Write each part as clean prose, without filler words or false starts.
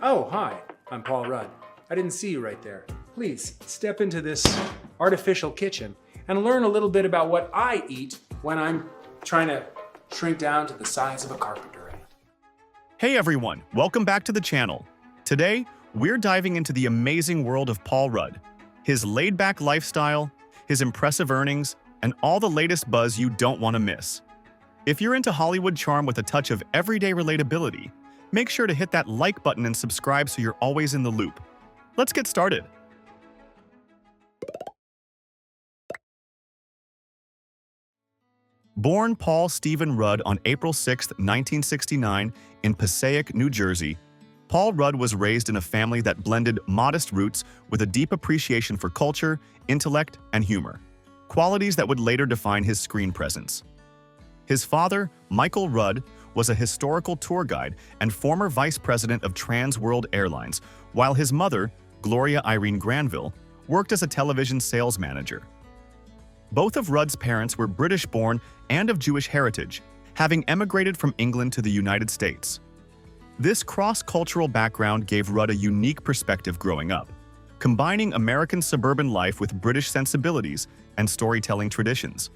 Oh, hi, I'm Paul Rudd. I didn't see you right there. Please step into this artificial kitchen and learn a little bit about what I eat when I'm trying to shrink down to the size of a carpenter ant. Hey everyone, welcome back to the channel. Today, we're diving into the amazing world of Paul Rudd, his laid-back lifestyle, his impressive earnings, and all the latest buzz you don't want to miss. If you're into Hollywood charm with a touch of everyday relatability, make sure to hit that like button and subscribe so you're always in the loop. Let's get started. Born Paul Stephen Rudd on April 6, 1969, in Passaic, New Jersey, Paul Rudd was raised in a family that blended modest roots with a deep appreciation for culture, intellect, and humor, qualities that would later define his screen presence. His father, Michael Rudd, was a historical tour guide and former vice president of Trans World Airlines, while his mother, Gloria Irene Granville, worked as a television sales manager. Both of Rudd's parents were British-born and of Jewish heritage, having emigrated from England to the United States. This cross-cultural background gave Rudd a unique perspective growing up, combining American suburban life with British sensibilities and storytelling traditions.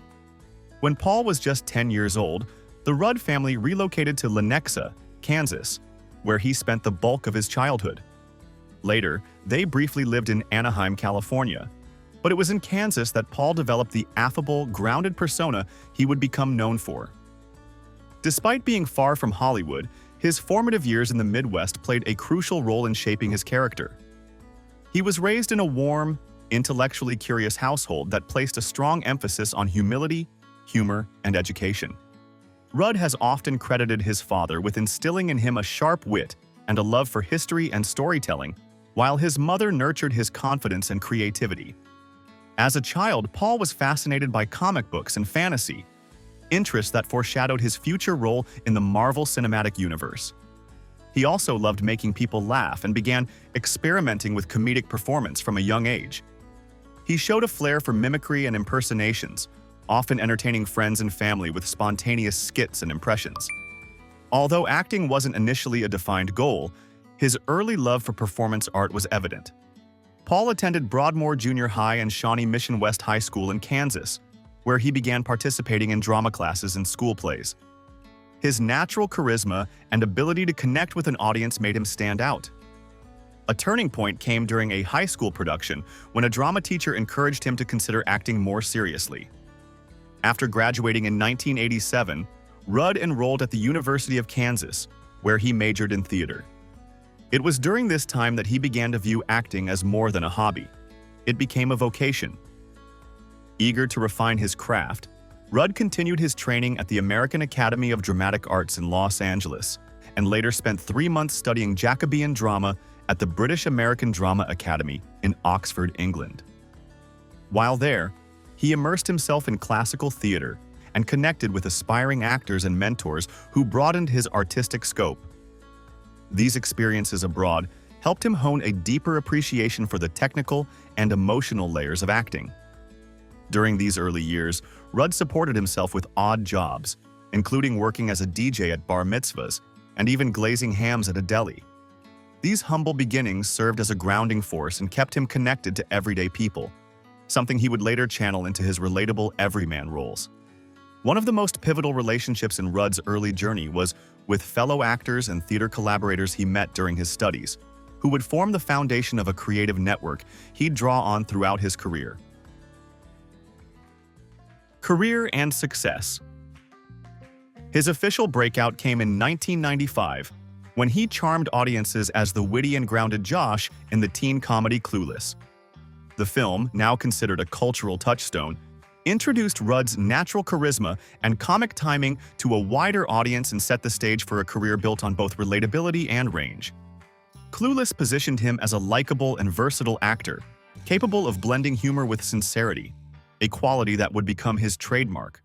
When Paul was just 10 years old, the Rudd family relocated to Lenexa, Kansas, where he spent the bulk of his childhood. Later, they briefly lived in Anaheim, California, but it was in Kansas that Paul developed the affable, grounded persona he would become known for. Despite being far from Hollywood, his formative years in the Midwest played a crucial role in shaping his character. He was raised in a warm, intellectually curious household that placed a strong emphasis on humility, humor, and education. Rudd has often credited his father with instilling in him a sharp wit and a love for history and storytelling, while his mother nurtured his confidence and creativity. As a child, Paul was fascinated by comic books and fantasy, interests that foreshadowed his future role in the Marvel Cinematic Universe. He also loved making people laugh and began experimenting with comedic performance from a young age. He showed a flair for mimicry and impersonations, often entertaining friends and family with spontaneous skits and impressions. Although acting wasn't initially a defined goal, his early love for performance art was evident. Paul attended Broadmoor Junior High and Shawnee Mission West High School in Kansas, where he began participating in drama classes and school plays. His natural charisma and ability to connect with an audience made him stand out. A turning point came during a high school production when a drama teacher encouraged him to consider acting more seriously. After graduating in 1987, Rudd enrolled at the University of Kansas, where he majored in theater. It was during this time that he began to view acting as more than a hobby. It became a vocation. Eager to refine his craft, Rudd continued his training at the American Academy of Dramatic Arts in Los Angeles, and later spent 3 months studying Jacobean drama at the British American Drama Academy in Oxford, England. While there, he immersed himself in classical theater and connected with aspiring actors and mentors who broadened his artistic scope. These experiences abroad helped him hone a deeper appreciation for the technical and emotional layers of acting. During these early years, Rudd supported himself with odd jobs, including working as a DJ at bar mitzvahs and even glazing hams at a deli. These humble beginnings served as a grounding force and kept him connected to everyday people, something he would later channel into his relatable everyman roles. One of the most pivotal relationships in Rudd's early journey was with fellow actors and theater collaborators he met during his studies, who would form the foundation of a creative network he'd draw on throughout his career. Career and success. His official breakout came in 1995, when he charmed audiences as the witty and grounded Josh in the teen comedy Clueless. The film, now considered a cultural touchstone, introduced Rudd's natural charisma and comic timing to a wider audience and set the stage for a career built on both relatability and range. Clueless positioned him as a likable and versatile actor, capable of blending humor with sincerity, a quality that would become his trademark.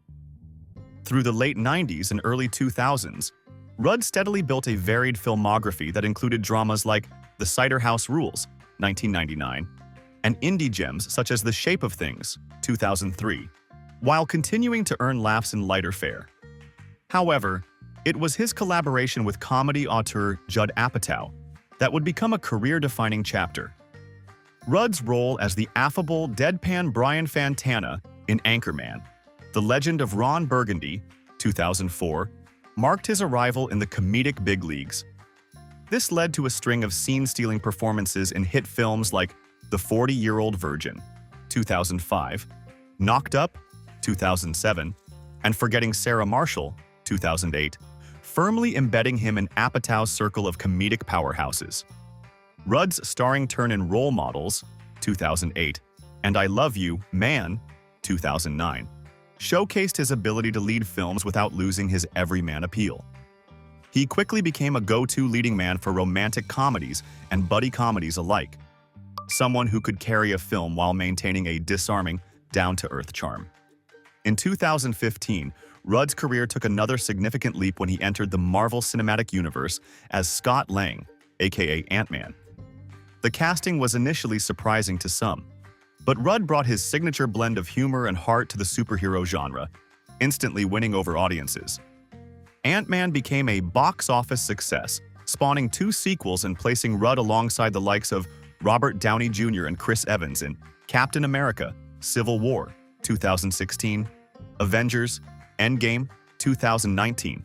Through the late 90s and early 2000s, Rudd steadily built a varied filmography that included dramas like The Cider House Rules, 1999, and indie gems such as The Shape of Things, 2003, while continuing to earn laughs in lighter fare. However, it was his collaboration with comedy auteur Judd Apatow, that would become a career-defining chapter. Rudd's role as the affable, deadpan Brian Fantana in Anchorman, The Legend of Ron Burgundy, 2004, marked his arrival in the comedic big leagues. This led to a string of scene-stealing performances in hit films like The 40-Year-Old Virgin, 2005, Knocked Up, 2007, and Forgetting Sarah Marshall, 2008, firmly embedding him in Apatow's circle of comedic powerhouses. Rudd's starring turn in Role Models, 2008, and I Love You, Man, 2009, showcased his ability to lead films without losing his everyman appeal. He quickly became a go-to leading man for romantic comedies and buddy comedies alike, someone who could carry a film while maintaining a disarming, down-to-earth charm. In 2015, Rudd's career took another significant leap when he entered the Marvel Cinematic Universe as Scott Lang, aka Ant-Man. The casting was initially surprising to some, but Rudd brought his signature blend of humor and heart to the superhero genre, instantly winning over audiences. Ant-Man became a box office success, spawning 2 sequels and placing Rudd alongside the likes of Robert Downey Jr. and Chris Evans in Captain America: Civil War, 2016, Avengers: Endgame, 2019,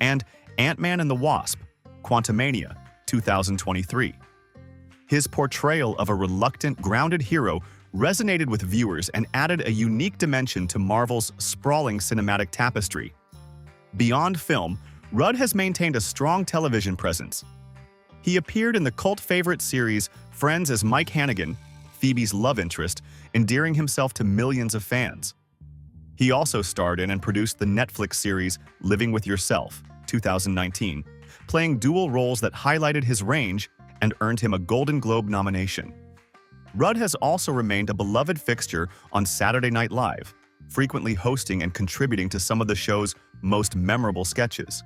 and Ant-Man and the Wasp: Quantumania, 2023. His portrayal of a reluctant, grounded hero resonated with viewers and added a unique dimension to Marvel's sprawling cinematic tapestry. Beyond film, Rudd has maintained a strong television presence. He appeared in the cult favorite series Friends as Mike Hannigan, Phoebe's love interest, endearing himself to millions of fans. He also starred in and produced the Netflix series Living with Yourself, 2019, playing dual roles that highlighted his range and earned him a Golden Globe nomination. Rudd has also remained a beloved fixture on Saturday Night Live, frequently hosting and contributing to some of the show's most memorable sketches.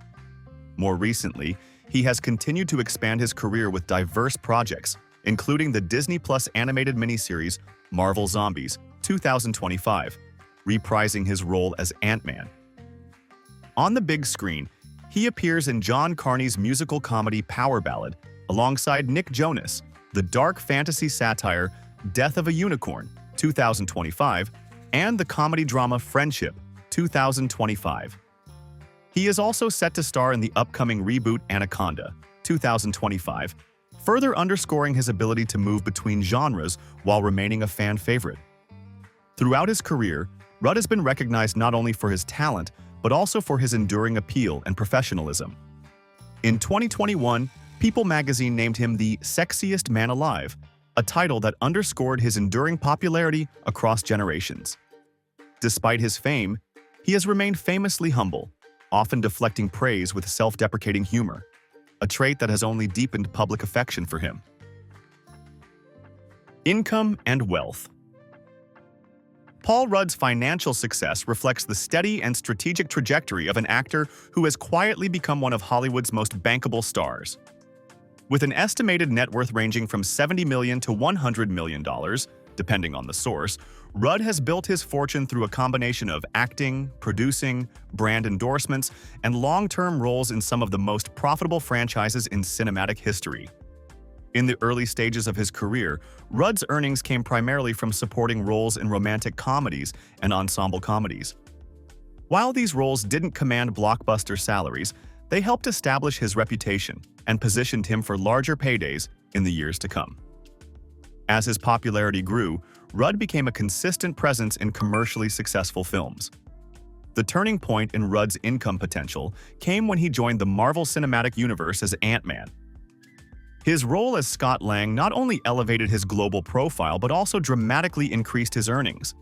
More recently, he has continued to expand his career with diverse projects, including the Disney Plus animated miniseries Marvel Zombies, 2025, reprising his role as Ant-Man. On the big screen, he appears in John Carney's musical comedy Power Ballad, alongside Nick Jonas, the dark fantasy satire Death of a Unicorn, 2025, and the comedy drama Friendship, 2025. He is also set to star in the upcoming reboot Anaconda, 2025, further underscoring his ability to move between genres while remaining a fan favorite. Throughout his career, Rudd has been recognized not only for his talent, but also for his enduring appeal and professionalism. In 2021, People magazine named him the Sexiest Man Alive, a title that underscored his enduring popularity across generations. Despite his fame, he has remained famously humble, often deflecting praise with self-deprecating humor, a trait that has only deepened public affection for him. Income and wealth. Paul Rudd's financial success reflects the steady and strategic trajectory of an actor who has quietly become one of Hollywood's most bankable stars. With an estimated net worth ranging from $70 million to $100 million, depending on the source, Rudd has built his fortune through a combination of acting, producing, brand endorsements, and long-term roles in some of the most profitable franchises in cinematic history. In the early stages of his career, Rudd's earnings came primarily from supporting roles in romantic comedies and ensemble comedies. While these roles didn't command blockbuster salaries, they helped establish his reputation and positioned him for larger paydays in the years to come. As his popularity grew, Rudd became a consistent presence in commercially successful films. The turning point in Rudd's income potential came when he joined the Marvel Cinematic Universe as Ant-Man. His role as Scott Lang not only elevated his global profile but also dramatically increased his earnings.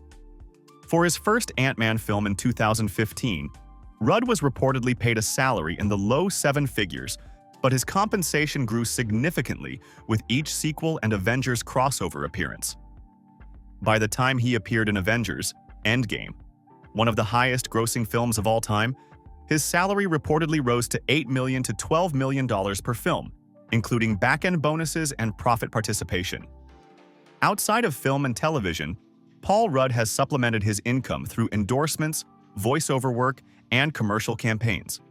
For his first Ant-Man film in 2015, Rudd was reportedly paid a salary in the low 7 figures, but his compensation grew significantly with each sequel and Avengers crossover appearance. By the time he appeared in Avengers: Endgame, one of the highest-grossing films of all time, his salary reportedly rose to $8 million to $12 million per film, including back-end bonuses and profit participation. Outside of film and television, Paul Rudd has supplemented his income through endorsements, voiceover work, and commercial campaigns.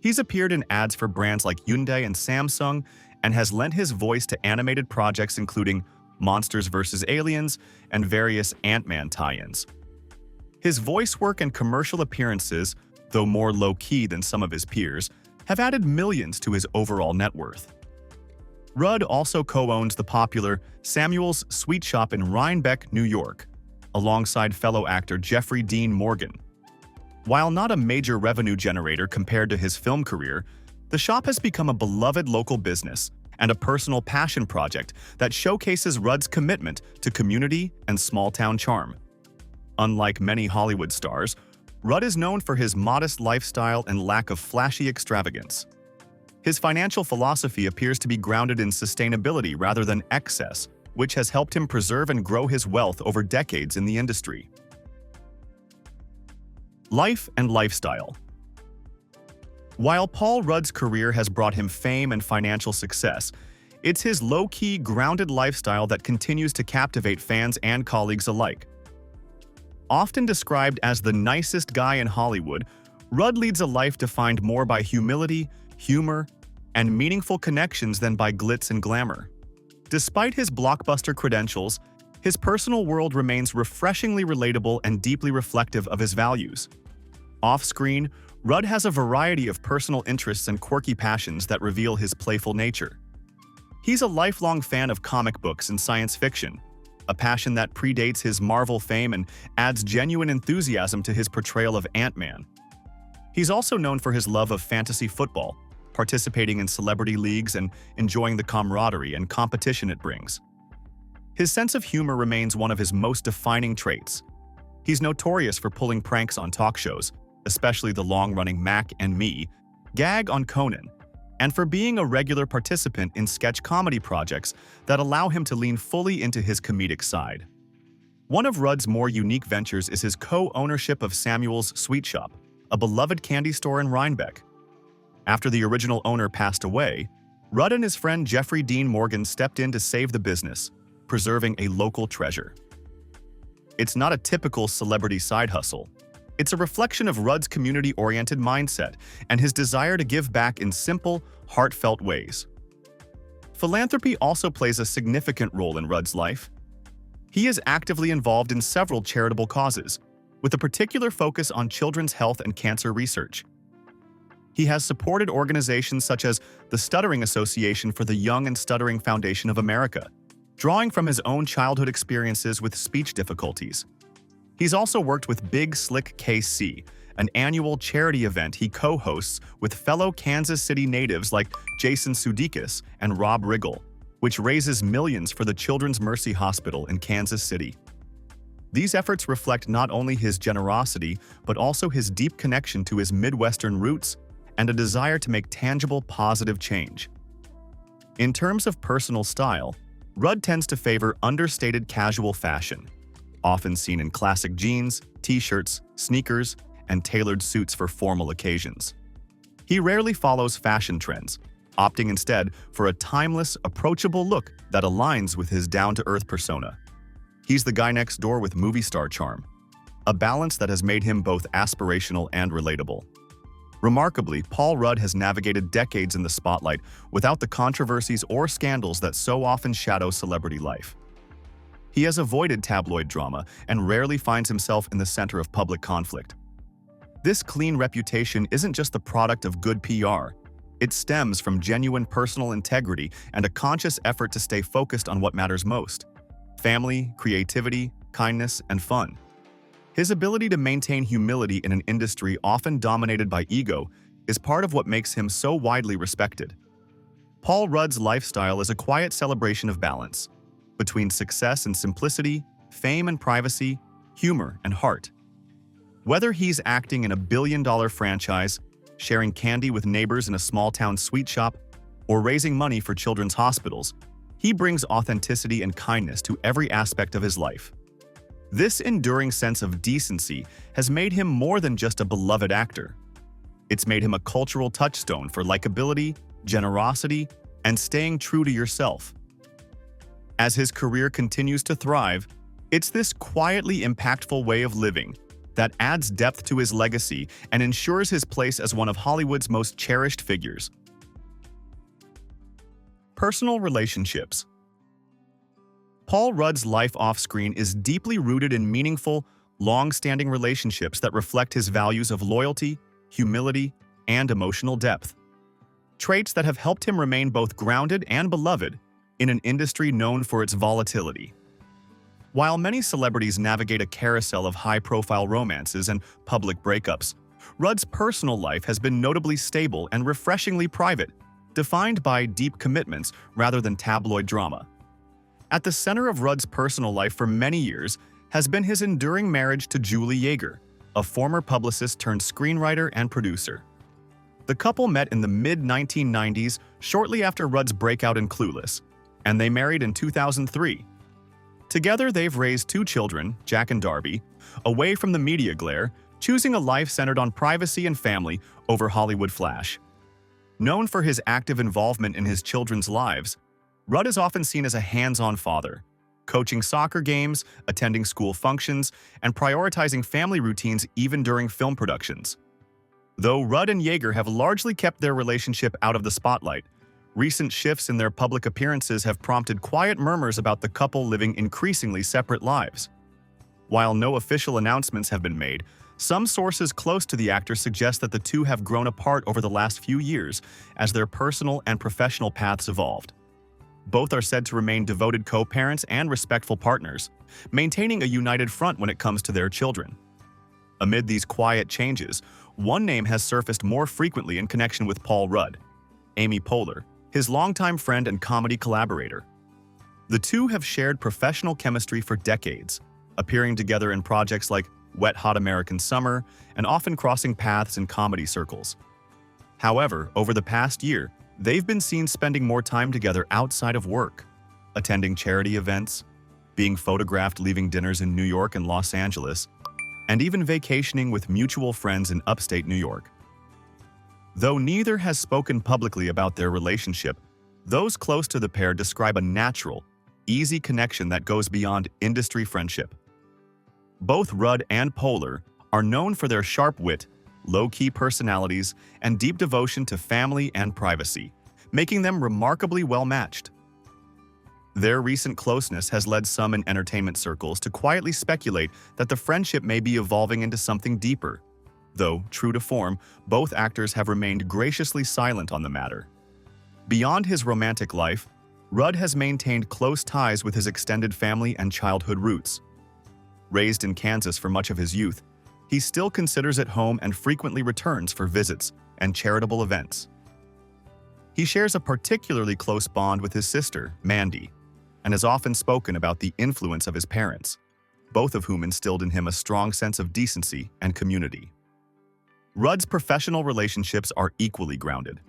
He's appeared in ads for brands like Hyundai and Samsung, and has lent his voice to animated projects including Monsters vs. Aliens and various Ant-Man tie-ins. His voice work and commercial appearances, though more low-key than some of his peers, have added millions to his overall net worth. Rudd also co-owns the popular Samuel's Sweet Shop in Rhinebeck, New York, alongside fellow actor Jeffrey Dean Morgan. While not a major revenue generator compared to his film career, the shop has become a beloved local business and a personal passion project that showcases Rudd's commitment to community and small-town charm. Unlike many Hollywood stars, Rudd is known for his modest lifestyle and lack of flashy extravagance. His financial philosophy appears to be grounded in sustainability rather than excess, which has helped him preserve and grow his wealth over decades in the industry. Life and lifestyle. While Paul Rudd's career has brought him fame and financial success, it's his low-key, grounded lifestyle that continues to captivate fans and colleagues alike. Often described as the nicest guy in Hollywood, Rudd leads a life defined more by humility, humor, and meaningful connections than by glitz and glamour. Despite his blockbuster credentials, his personal world remains refreshingly relatable and deeply reflective of his values. Off-screen, Rudd has a variety of personal interests and quirky passions that reveal his playful nature. He's a lifelong fan of comic books and science fiction, a passion that predates his Marvel fame and adds genuine enthusiasm to his portrayal of Ant-Man. He's also known for his love of fantasy football, participating in celebrity leagues and enjoying the camaraderie and competition it brings. His sense of humor remains one of his most defining traits. He's notorious for pulling pranks on talk shows, especially the long-running Mac and Me gag on Conan, and for being a regular participant in sketch comedy projects that allow him to lean fully into his comedic side. One of Rudd's more unique ventures is his co-ownership of Samuel's Sweet Shop, a beloved candy store in Rhinebeck. After the original owner passed away, Rudd and his friend Jeffrey Dean Morgan stepped in to save the business, preserving a local treasure. It's not a typical celebrity side hustle. It's a reflection of Rudd's community-oriented mindset and his desire to give back in simple, heartfelt ways. Philanthropy also plays a significant role in Rudd's life. He is actively involved in several charitable causes, with a particular focus on children's health and cancer research. He has supported organizations such as the Stuttering Association for the Young and Stuttering Foundation of America, drawing from his own childhood experiences with speech difficulties. He's also worked with Big Slick KC, an annual charity event he co-hosts with fellow Kansas City natives like Jason Sudeikis and Rob Riggle, which raises millions for the Children's Mercy Hospital in Kansas City. These efforts reflect not only his generosity, but also his deep connection to his Midwestern roots and a desire to make tangible, positive change. In terms of personal style, Rudd tends to favor understated casual fashion, often seen in classic jeans, t-shirts, sneakers, and tailored suits for formal occasions. He rarely follows fashion trends, opting instead for a timeless, approachable look that aligns with his down-to-earth persona. He's the guy next door with movie star charm, a balance that has made him both aspirational and relatable. Remarkably, Paul Rudd has navigated decades in the spotlight without the controversies or scandals that so often shadow celebrity life. He has avoided tabloid drama and rarely finds himself in the center of public conflict. This clean reputation isn't just the product of good PR. It stems from genuine personal integrity and a conscious effort to stay focused on what matters most: family, creativity, kindness, and fun. His ability to maintain humility in an industry often dominated by ego is part of what makes him so widely respected. Paul Rudd's lifestyle is a quiet celebration of balance between success and simplicity, fame and privacy, humor and heart. Whether he's acting in a billion-dollar franchise, sharing candy with neighbors in a small-town sweet shop, or raising money for children's hospitals, he brings authenticity and kindness to every aspect of his life. This enduring sense of decency has made him more than just a beloved actor. It's made him a cultural touchstone for likability, generosity, and staying true to yourself. As his career continues to thrive, it's this quietly impactful way of living that adds depth to his legacy and ensures his place as one of Hollywood's most cherished figures. Personal relationships. Paul Rudd's life off-screen is deeply rooted in meaningful, long-standing relationships that reflect his values of loyalty, humility, and emotional depth. Traits that have helped him remain both grounded and beloved in an industry known for its volatility. While many celebrities navigate a carousel of high-profile romances and public breakups, Rudd's personal life has been notably stable and refreshingly private, defined by deep commitments rather than tabloid drama. At the center of Rudd's personal life for many years has been his enduring marriage to Julie Yeager, a former publicist turned screenwriter and producer. The couple met in the mid-1990s shortly after Rudd's breakout in Clueless, and they married in 2003. Together, they've raised 2 children, Jack and Darby, away from the media glare, choosing a life centered on privacy and family over Hollywood flash. Known for his active involvement in his children's lives, Rudd is often seen as a hands-on father, coaching soccer games, attending school functions, and prioritizing family routines even during film productions. Though Rudd and Yeager have largely kept their relationship out of the spotlight, recent shifts in their public appearances have prompted quiet murmurs about the couple living increasingly separate lives. While no official announcements have been made, some sources close to the actor suggest that the two have grown apart over the last few years as their personal and professional paths evolved. Both are said to remain devoted co-parents and respectful partners, maintaining a united front when it comes to their children. Amid these quiet changes, one name has surfaced more frequently in connection with Paul Rudd: Amy Poehler, his longtime friend and comedy collaborator. The two have shared professional chemistry for decades, appearing together in projects like Wet Hot American Summer and often crossing paths in comedy circles. However, over the past year, they've been seen spending more time together outside of work, attending charity events, being photographed leaving dinners in New York and Los Angeles, and even vacationing with mutual friends in upstate New York. Though neither has spoken publicly about their relationship, those close to the pair describe a natural, easy connection that goes beyond industry friendship. Both Rudd and Poehler are known for their sharp wit, low-key personalities, and deep devotion to family and privacy, making them remarkably well-matched. Their recent closeness has led some in entertainment circles to quietly speculate that the friendship may be evolving into something deeper. Though, true to form, both actors have remained graciously silent on the matter. Beyond his romantic life, Rudd has maintained close ties with his extended family and childhood roots. Raised in Kansas for much of his youth, he still considers it home and frequently returns for visits and charitable events. He shares a particularly close bond with his sister, Mandy, and has often spoken about the influence of his parents, both of whom instilled in him a strong sense of decency and community. Rudd's professional relationships are equally grounded.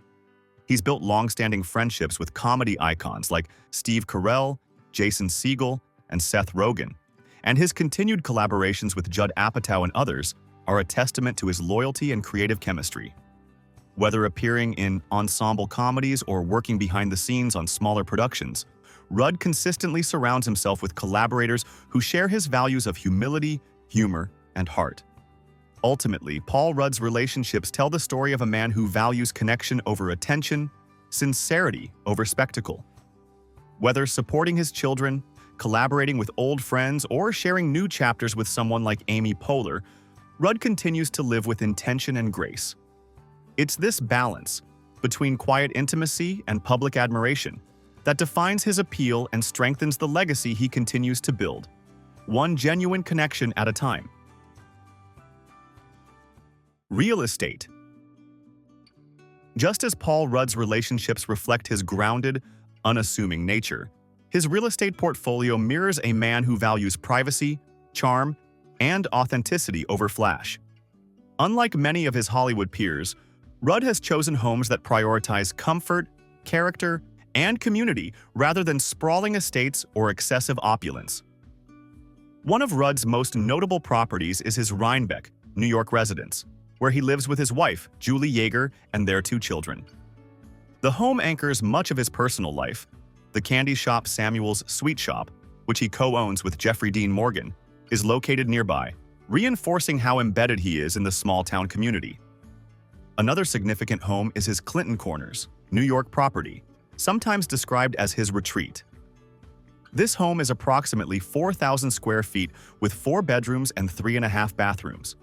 He's built long-standing friendships with comedy icons like Steve Carell, Jason Segel, and Seth Rogen, and his continued collaborations with Judd Apatow and others are a testament to his loyalty and creative chemistry. Whether appearing in ensemble comedies or working behind the scenes on smaller productions, Rudd consistently surrounds himself with collaborators who share his values of humility, humor, and heart. Ultimately, Paul Rudd's relationships tell the story of a man who values connection over attention, sincerity over spectacle. Whether supporting his children, collaborating with old friends, or sharing new chapters with someone like Amy Poehler, Rudd continues to live with intention and grace. It's this balance between quiet intimacy and public admiration that defines his appeal and strengthens the legacy he continues to build, one genuine connection at a time. Real estate. Just as Paul Rudd's relationships reflect his grounded, unassuming nature, his real estate portfolio mirrors a man who values privacy, charm, and authenticity over flash. Unlike many of his Hollywood peers, Rudd has chosen homes that prioritize comfort, character, and community rather than sprawling estates or excessive opulence. One of Rudd's most notable properties is his Rhinebeck, New York residence, where he lives with his wife, Julie Yeager, and their 2 children. The home anchors much of his personal life. The candy shop Samuel's Sweet Shop, which he co-owns with Jeffrey Dean Morgan, is located nearby, reinforcing how embedded he is in the small-town community. Another significant home is his Clinton Corners, New York property, sometimes described as his retreat. This home is approximately 4,000 square feet with 4 bedrooms and 3.5 bathrooms.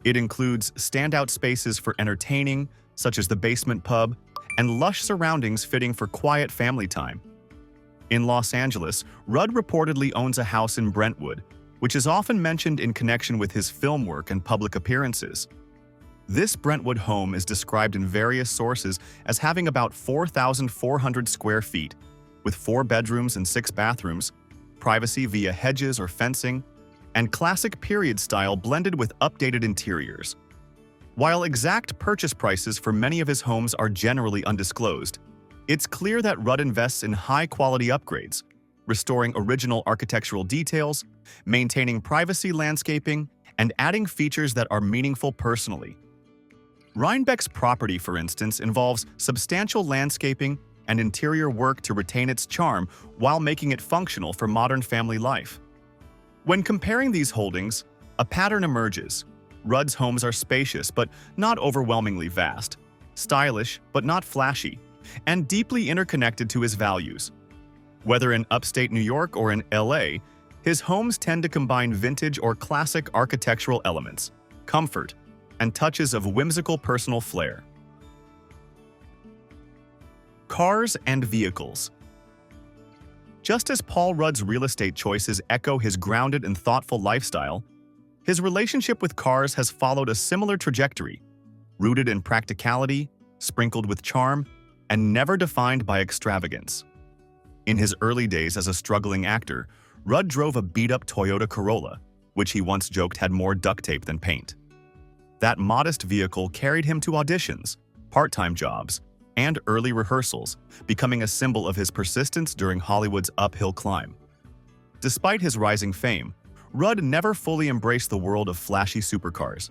It includes standout spaces for entertaining, such as the basement pub, and lush surroundings fitting for quiet family time. In Los Angeles, Rudd reportedly owns a house in Brentwood, which is often mentioned in connection with his film work and public appearances. This Brentwood home is described in various sources as having about 4,400 square feet, with 4 bedrooms and 6 bathrooms, privacy via hedges or fencing, and classic period style blended with updated interiors. While exact purchase prices for many of his homes are generally undisclosed, it's clear that Rudd invests in high-quality upgrades, restoring original architectural details, maintaining privacy landscaping, and adding features that are meaningful personally. Rhinebeck's property, for instance, involves substantial landscaping and interior work to retain its charm while making it functional for modern family life. When comparing these holdings, a pattern emerges. Rudd's homes are spacious but not overwhelmingly vast, stylish but not flashy, and deeply interconnected to his values. Whether in upstate New York or in LA, his homes tend to combine vintage or classic architectural elements, comfort, and touches of whimsical personal flair. Cars and vehicles. Just as Paul Rudd's real estate choices echo his grounded and thoughtful lifestyle, his relationship with cars has followed a similar trajectory, rooted in practicality, sprinkled with charm, and never defined by extravagance. In his early days as a struggling actor, Rudd drove a beat-up Toyota Corolla, which he once joked had more duct tape than paint. That modest vehicle carried him to auditions, part-time jobs, and early rehearsals, becoming a symbol of his persistence during Hollywood's uphill climb. Despite his rising fame, Rudd never fully embraced the world of flashy supercars.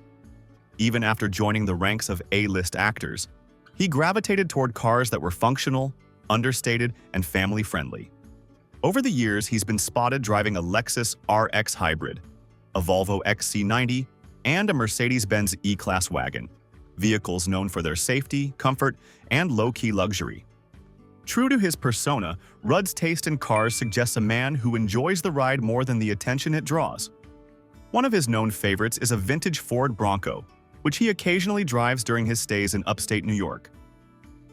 Even after joining the ranks of A-list actors, he gravitated toward cars that were functional, understated, and family-friendly. Over the years, he's been spotted driving a Lexus RX Hybrid, a Volvo XC90, and a Mercedes-Benz E-Class wagon, vehicles known for their safety, comfort, and low-key luxury. True to his persona, Rudd's taste in cars suggests a man who enjoys the ride more than the attention it draws. One of his known favorites is a vintage Ford Bronco, which he occasionally drives during his stays in upstate New York.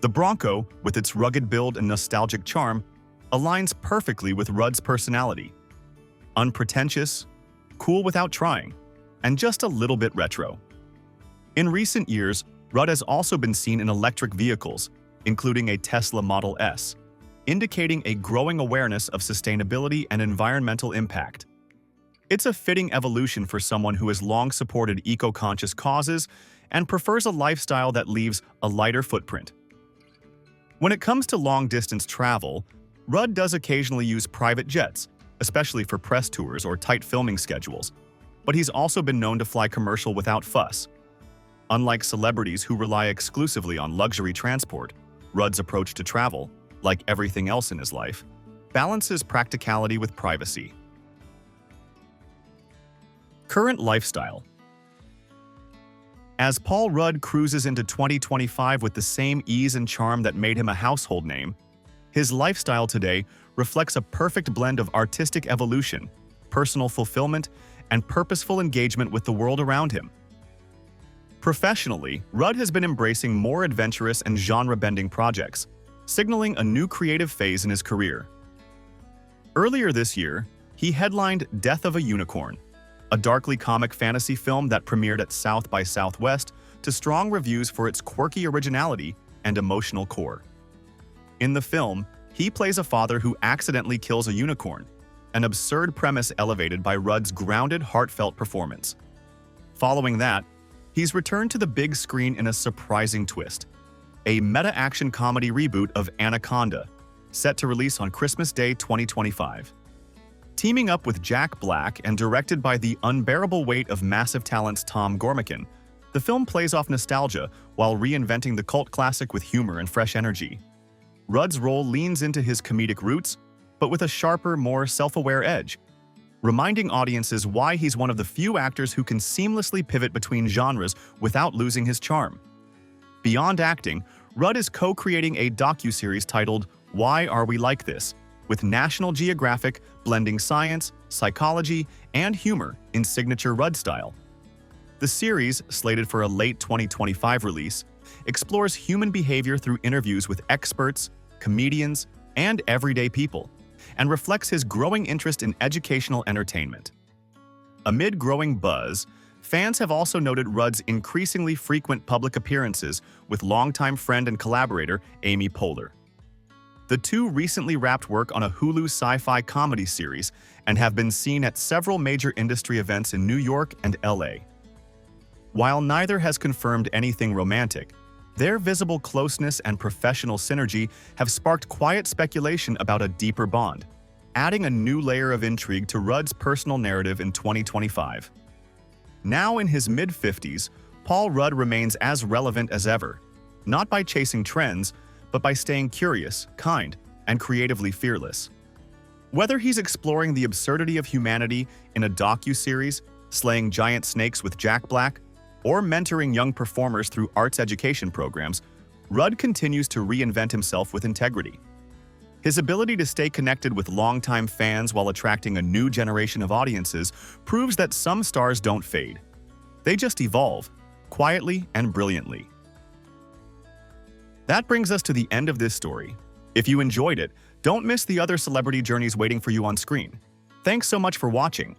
The Bronco, with its rugged build and nostalgic charm, aligns perfectly with Rudd's personality. Unpretentious, cool without trying, and just a little bit retro. In recent years, Rudd has also been seen in electric vehicles, including a Tesla Model S, indicating a growing awareness of sustainability and environmental impact. It's a fitting evolution for someone who has long supported eco-conscious causes and prefers a lifestyle that leaves a lighter footprint. When it comes to long-distance travel, Rudd does occasionally use private jets, especially for press tours or tight filming schedules, but he's also been known to fly commercial without fuss. Unlike celebrities who rely exclusively on luxury transport, Rudd's approach to travel, like everything else in his life, balances practicality with privacy. Current lifestyle. As Paul Rudd cruises into 2025 with the same ease and charm that made him a household name, his lifestyle today reflects a perfect blend of artistic evolution, personal fulfillment, and purposeful engagement with the world around him. Professionally, Rudd has been embracing more adventurous and genre-bending projects, signaling a new creative phase in his career. Earlier this year, he headlined Death of a Unicorn, a darkly comic fantasy film that premiered at South by Southwest to strong reviews for its quirky originality and emotional core. In the film, he plays a father who accidentally kills a unicorn, an absurd premise elevated by Rudd's grounded, heartfelt performance. Following that, he's returned to the big screen in a surprising twist, a meta-action comedy reboot of Anaconda, set to release on Christmas Day 2025. Teaming up with Jack Black and directed by the unbearable weight of massive talents Tom Gormican, the film plays off nostalgia while reinventing the cult classic with humor and fresh energy. Rudd's role leans into his comedic roots, but with a sharper, more self-aware edge, reminding audiences why he's one of the few actors who can seamlessly pivot between genres without losing his charm. Beyond acting, Rudd is co-creating a docuseries titled Why Are We Like This? With National Geographic blending science, psychology, and humor in signature Rudd style. The series, slated for a late 2025 release, explores human behavior through interviews with experts, comedians, and everyday people, and reflects his growing interest in educational entertainment. Amid growing buzz, fans have also noted Rudd's increasingly frequent public appearances with longtime friend and collaborator Amy Poehler. The two recently wrapped work on a Hulu sci-fi comedy series and have been seen at several major industry events in New York and LA. While neither has confirmed anything romantic, their visible closeness and professional synergy have sparked quiet speculation about a deeper bond, adding a new layer of intrigue to Rudd's personal narrative in 2025. Now in his mid-50s, Paul Rudd remains as relevant as ever, not by chasing trends, but by staying curious, kind, and creatively fearless. Whether he's exploring the absurdity of humanity in a docu-series, slaying giant snakes with Jack Black, or mentoring young performers through arts education programs, Rudd continues to reinvent himself with integrity. His ability to stay connected with longtime fans while attracting a new generation of audiences proves that some stars don't fade. They just evolve, quietly and brilliantly. That brings us to the end of this story. If you enjoyed it, don't miss the other celebrity journeys waiting for you on screen. Thanks so much for watching.